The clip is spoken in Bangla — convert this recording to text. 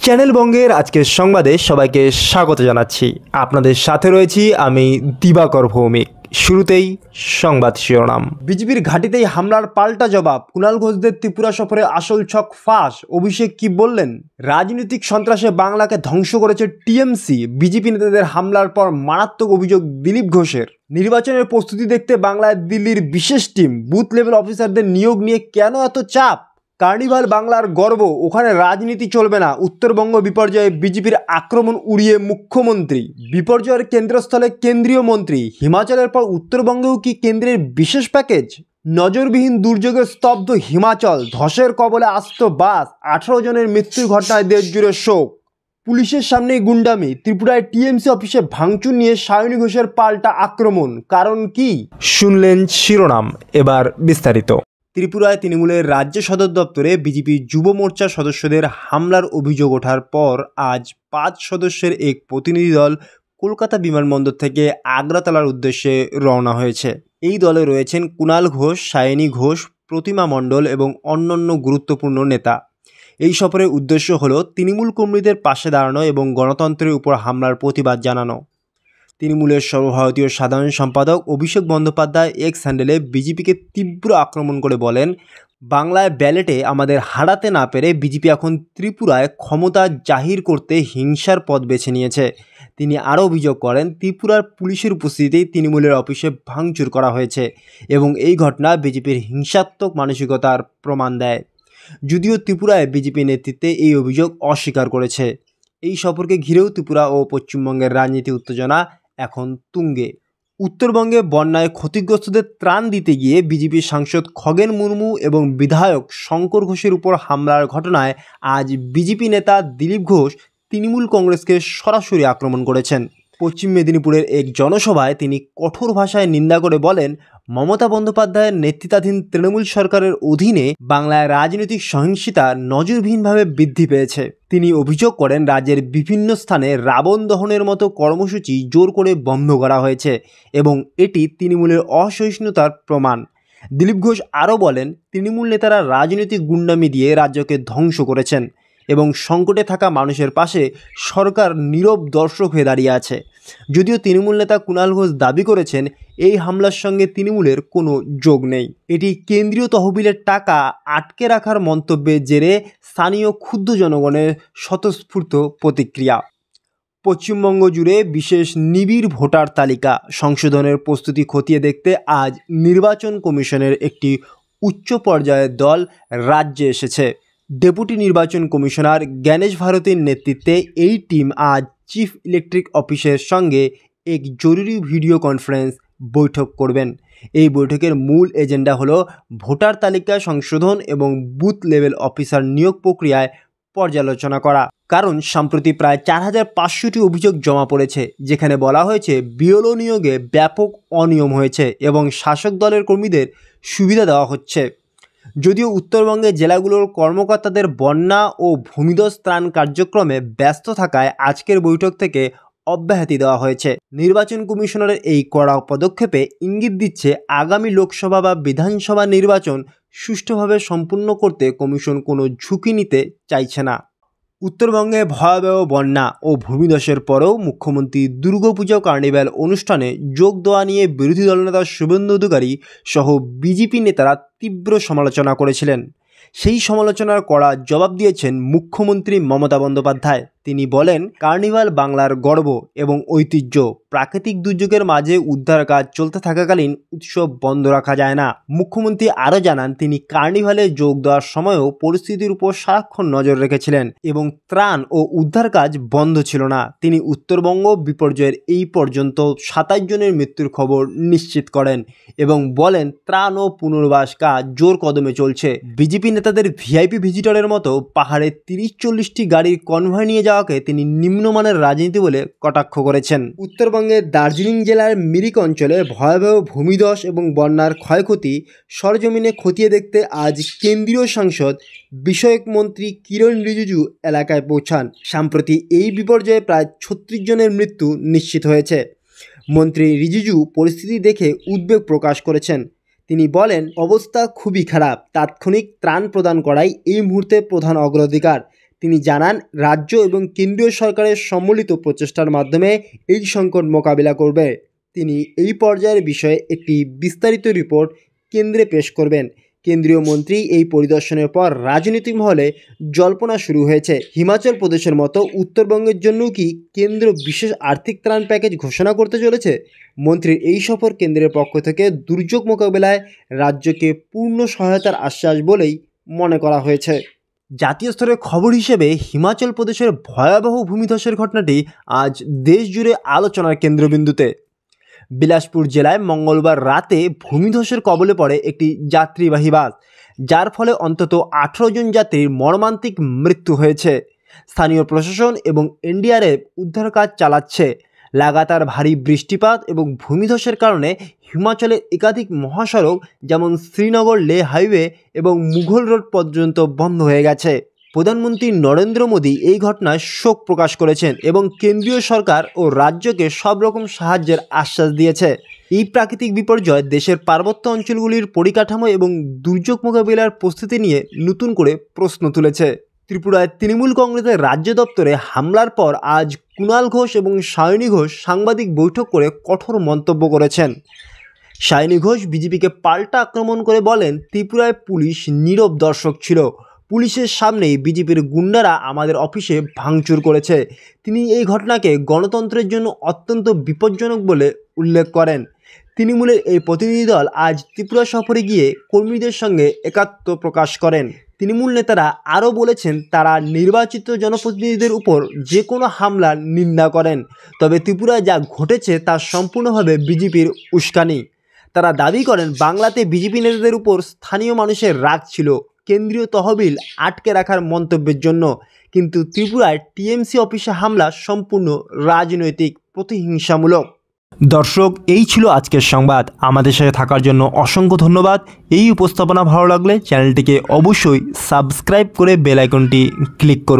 চ্যানেল বঙ্গের আজকের সংবাদে সবাইকে স্বাগত জানাচ্ছি। আপনাদের সাথে রয়েছি আমি দিবাকর ভৌমিক। শুরুতেই সংবাদ শিরোনাম। বিজেপির ঘাঁটিতেই হামলার পাল্টা জবাব, কুণাল ঘোষদের ত্রিপুরা সফরে আসল ছক ফাঁস। অভিষেক কি বললেন? রাজনৈতিক সন্ত্রাসে বাংলাকে ধ্বংস করেছে টিএমসি। বিজেপি নেতাদের হামলার পর মারাত্মক অভিযোগ দিলীপ ঘোষের। নির্বাচনের প্রস্তুতি দেখতে বাংলায় দিল্লির বিশেষ টিম। বুথ লেভেল অফিসারদের নিয়োগ নিয়ে কেন এত চাপ? কার্নিভাল বাংলার গর্ব, ওখানে রাজনীতি চলবে না। উত্তরবঙ্গ বিপর্যয়ে বিজেপির আক্রমণ উড়িয়ে মুখ্যমন্ত্রী। বিপর্যয়ের কেন্দ্রস্থলে কেন্দ্রীয় মন্ত্রী। হিমাচলের পর উত্তরবঙ্গেও কি কেন্দ্রের বিশেষ প্যাকেজ? নজরবিহীন দুর্যোগে স্তব্ধ হিমাচল, ধসের কবলে আস্ত বাস, 18 জনের মৃত্যুর ঘটনায় দেশ জুড়ে শোক। পুলিশের সামনেই গুন্ডামি। ত্রিপুরায় টিএমসি অফিসে ভাঙচুর নিয়ে সায়নী ঘোষের পাল্টা আক্রমণ। কারণ কি? শুনলেন শিরোনাম, এবার বিস্তারিত। ত্রিপুরায় তৃণমূলের রাজ্য সদর দপ্তরে বিজেপি যুব মোর্চার সদস্যদের হামলার অভিযোগ ওঠার পর আজ 5 সদস্যের এক প্রতিনিধি দল কলকাতা বিমানবন্দর থেকে আগ্রাতলার উদ্দেশ্যে রওনা হয়েছে। এই দলে রয়েছেন কুণাল ঘোষ, সায়নী ঘোষ, প্রতিমা মণ্ডল এবং অন্যান্য গুরুত্বপূর্ণ নেতা। এই সফরের উদ্দেশ্য হল তৃণমূল কর্মীদের পাশে দাঁড়ানো এবং গণতন্ত্রের উপর হামলার প্রতিবাদ জানানো। তৃণমূলের সর্বভারতীয় সাধারণ সম্পাদক অভিষেক বন্দ্যোপাধ্যায় এক্স হ্যান্ডেলে বিজেপিকে তীব্র আক্রমণ করে বলেন, বাংলায় ব্যালেটে আমাদের হারাতে না পেরে বিজেপি এখন ত্রিপুরায় ক্ষমতা জাহির করতে হিংসার পথ বেছে নিয়েছে। তিনি আরও অভিযোগ করেন, ত্রিপুরার পুলিশের উপস্থিতিতেই তৃণমূলের অফিসে ভাঙচুর করা হয়েছে এবং এই ঘটনা বিজেপির হিংসাত্মক মানসিকতার প্রমাণ দেয়। যদিও ত্রিপুরায় বিজেপি নেতৃত্বে এই অভিযোগ অস্বীকার করেছে। এই সফরকে ঘিরেও ত্রিপুরা ও পশ্চিমবঙ্গের রাজনীতি উত্তেজনা এখন তুঙ্গে। উত্তরবঙ্গে বন্যায় ক্ষতিগ্রস্তদের ত্রাণ দিতে গিয়ে বিজেপির সাংসদ খগেন মুর্মু এবং বিধায়ক শঙ্কর ঘোষের উপর হামলার ঘটনায় আজ বিজেপি নেতা দিলীপ ঘোষ তৃণমূল কংগ্রেসকে সরাসরি আক্রমণ করেছেন। পশ্চিম মেদিনীপুরের এক জনসভায় তিনি কঠোর ভাষায় নিন্দা করে বলেন, মমতা বন্দ্যোপাধ্যায়ের নেতৃত্বাধীন তৃণমূল সরকারের অধীনে বাংলায় রাজনৈতিক সহিংসতা নজিরবিহীনভাবে বৃদ্ধি পেয়েছে। তিনি অভিযোগ করেন, রাজ্যের বিভিন্ন স্থানে রাবণ দহনের মতো কর্মসূচি জোর করে বন্ধ করা হয়েছে এবং এটি তৃণমূলের অসহিষ্ণুতার প্রমাণ। দিলীপ ঘোষ আরও বলেন, তৃণমূল নেতারা রাজনৈতিক গুন্ডামি দিয়ে রাজ্যকে ধ্বংস করেছেন এবং সংকটে থাকা মানুষের পাশে সরকার নীরব দর্শক হয়ে দাঁড়িয়ে আছে। যদিও তৃণমূল নেতা কুণাল ঘোষ দাবি করেছেন, এই হামলার সঙ্গে তৃণমূলের কোনো যোগ নেই। এটি কেন্দ্রীয় তহবিলের টাকা আটকে রাখার মন্তব্যের জেরে স্থানীয় ক্ষুব্ধ জনগণের স্বতঃস্ফূর্ত প্রতিক্রিয়া। পশ্চিমবঙ্গ জুড়ে বিশেষ নিবিড় ভোটার তালিকা সংশোধনের প্রস্তুতি খতিয়ে দেখতে আজ নির্বাচন কমিশনের একটি উচ্চ পর্যায়ের দল রাজ্যে এসেছে। ডেপুটি নির্বাচন কমিশনার জ্ঞানেশ ভারতীর নেতৃত্বে এই টিম আজ চিফ ইলেকট্রিক অফিসের সঙ্গে এক জরুরি ভিডিও কনফারেন্স বৈঠক করবেন। এই বৈঠকের মূল এজেন্ডা হলো ভোটার তালিকা সংশোধন এবং বুথ লেভেল অফিসার নিয়োগ প্রক্রিয়ায় পর্যালোচনা করা। কারণ সম্প্রতি প্রায় 4500টি অভিযোগ জমা পড়েছে, যেখানে বলা হয়েছে বিএলও নিয়োগে ব্যাপক অনিয়ম হয়েছে এবং শাসক দলের কর্মীদের সুবিধা দেওয়া হচ্ছে। যদিও উত্তরবঙ্গের জেলাগুলোর কর্মকর্তাদের বন্যা ও ভূমিধস ত্রাণ কার্যক্রমে ব্যস্ত থাকায় আজকের বৈঠক থেকে অব্যাহতি দেওয়া হয়েছে। নির্বাচন কমিশনারের এই কড়া পদক্ষেপে ইঙ্গিত দিচ্ছে, আগামী লোকসভা বা বিধানসভা নির্বাচন সুষ্ঠুভাবে সম্পূর্ণ করতে কমিশন কোনো ঝুঁকি নিতে চাইছে না। উত্তরবঙ্গে ভয়াবহ বন্যা ও ভূমিধসের পরেও মুখ্যমন্ত্রী দুর্গাপুজো কার্নিভ্যাল অনুষ্ঠানে যোগ দেওয়া নিয়ে বিরোধী দলনেতা শুভেন্দু অধিকারী সহ বিজেপি নেতারা তীব্র সমালোচনা করেছিলেন। সেই সমালোচনার কড়া জবাব দিয়েছেন মুখ্যমন্ত্রী মমতা বন্দ্যোপাধ্যায়। তিনি বলেন, কার্নিভাল বাংলার গর্ব এবং ঐতিহ্য। প্রাকৃতিক দুর্যোগের মাঝে উদ্ধার কাজ চলতে থাকাকালীন উৎসব বন্ধ রাখা যায় না। মুখ্যমন্ত্রী আরও জানান, তিনি কার্নিভালে যোগ দেওয়ার সময়ও পরিস্থিতির উপর সারাক্ষণ নজর রেখেছিলেন এবং ত্রাণ ও উদ্ধার কাজ বন্ধ ছিল না। তিনি উত্তরবঙ্গ বিপর্যয়ের এই পর্যন্ত 27 জনের মৃত্যুর খবর নিশ্চিত করেন এবং বলেন, ত্রাণ ও পুনর্বাস কাজ জোর কদমে চলছে। বিজেপি নেতাদের ভিআইপি ভিজিটরের মতো পাহাড়ে 30-40টি গাড়ির কনভয় নিয়ে যাওয়াকে তিনি নিম্নমানের রাজনীতি বলে কটাক্ষ করেছেন। উত্তরবঙ্গের দার্জিলিং জেলার মিরিক অঞ্চলে ভয়াবহ ভূমিধস এবং বন্যার ক্ষয়ক্ষতি সরজমিনে খতিয়ে দেখতে আজ কেন্দ্রীয় সাংসদ বিষয়ক মন্ত্রী কিরণ রিজিজু এলাকায় পৌঁছান। সম্প্রতি এই বিপর্যয়ে প্রায় 36 জনের মৃত্যু নিশ্চিত হয়েছে। মন্ত্রী রিজিজু পরিস্থিতি দেখে উদ্বেগ প্রকাশ করেছেন। তিনি বলেন, অবস্থা খুবই খারাপ, তাৎক্ষণিক ত্রাণ প্রদান করাই এই মুহূর্তে প্রধান অগ্রাধিকার। তিনি জানান, রাজ্য এবং কেন্দ্রীয় সরকারের সম্মিলিত প্রচেষ্টার মাধ্যমে এই সংকট মোকাবিলা করবে। তিনি এই পর্যায়ের বিষয়ে একটি বিস্তারিত রিপোর্ট কেন্দ্রে পেশ করবেন। কেন্দ্রীয় মন্ত্রী এই পরিদর্শনের পর রাজনৈতিক মহলে জল্পনা শুরু হয়েছে। হিমাচল প্রদেশের মতো উত্তরবঙ্গের জন্য কি কেন্দ্র বিশেষ আর্থিক ত্রাণ প্যাকেজ ঘোষণা করতে চলেছে? মন্ত্রীর এই সফর কেন্দ্রের পক্ষ থেকে দুর্যোগ মোকাবিলায় রাজ্যকে পূর্ণ সহায়তার আশ্বাস বলেই মনে করা হয়েছে। জাতীয় স্তরের খবর হিসেবে হিমাচল প্রদেশের ভয়াবহ ভূমিধসের ঘটনাটি আজ দেশ জুড়ে আলোচনার কেন্দ্রবিন্দুতে। বিলাসপুর জেলায় মঙ্গলবার রাতে ভূমিধসের কবলে পড়ে একটি যাত্রীবাহী বাস, যার ফলে অন্তত 18 জন যাত্রীর মর্মান্তিক মৃত্যু হয়েছে। স্থানীয় প্রশাসন এবং এনডিআরএফ উদ্ধার কাজ চালাচ্ছে। লাগাতার ভারী বৃষ্টিপাত এবং ভূমিধসের কারণে হিমাচলের একাধিক মহাসড়ক যেমন শ্রীনগর লে হাইওয়ে এবং মুঘল রোড পর্যন্ত বন্ধ হয়ে গেছে। প্রধানমন্ত্রী নরেন্দ্র মোদী এই ঘটনায় শোক প্রকাশ করেছেন এবং কেন্দ্রীয় সরকার ও রাজ্যকে সব রকম সাহায্যের আশ্বাস দিয়েছে। এই প্রাকৃতিক বিপর্যয় দেশের পার্বত্য অঞ্চলগুলির পরিকাঠামো এবং দুর্যোগ মোকাবিলার প্রস্তুতি নিয়ে নতুন করে প্রশ্ন তুলেছে। ত্রিপুরায় তৃণমূল কংগ্রেসের রাজ্য দপ্তরে হামলার পর আজ কুণাল ঘোষ এবং সায়নী ঘোষ সাংবাদিক বৈঠক করে কঠোর মন্তব্য করেছেন। সায়নী ঘোষ বিজেপিকে পাল্টা আক্রমণ করে বলেন, ত্রিপুরায় পুলিশ নীরব দর্শক ছিল। পুলিশের সামনেই বিজেপির গুন্ডারা আমাদের অফিসে ভাঙচুর করেছে। তিনি এই ঘটনাকে গণতন্ত্রের জন্য অত্যন্ত বিপজ্জনক বলে উল্লেখ করেন। তৃণমূলের এই প্রতিনিধি দল আজ ত্রিপুরা সফরে গিয়ে কর্মীদের সঙ্গে একাত্ম প্রকাশ করেন। তৃণমূল নেতারা আরও বলেছেন, তারা নির্বাচিত জনপ্রতিনিধিদের উপর যে কোনো হামলার নিন্দা করেন, তবে ত্রিপুরায় যা ঘটেছে তা সম্পূর্ণভাবে বিজেপির উস্কানি। তারা দাবি করেন, বাংলাতে বিজেপি নেতাদের উপর স্থানীয় মানুষের রাগ ছিল কেন্দ্রীয় তহবিল আটকে রাখার মন্তব্যের জন্য, কিন্তু ত্রিপুরায় টিএমসি অফিসে হামলা সম্পূর্ণ রাজনৈতিক প্রতিহিংসামূলক। দর্শক, এই ছিল আজকের সংবাদ। আমাদের সাথে থাকার জন্য অসংখ্য ধন্যবাদ। এই উপস্থাপনা ভালো লাগলে চ্যানেলটিকে অবশ্যই সাবস্ক্রাইব করে বেল আইকনটি ক্লিক করুন।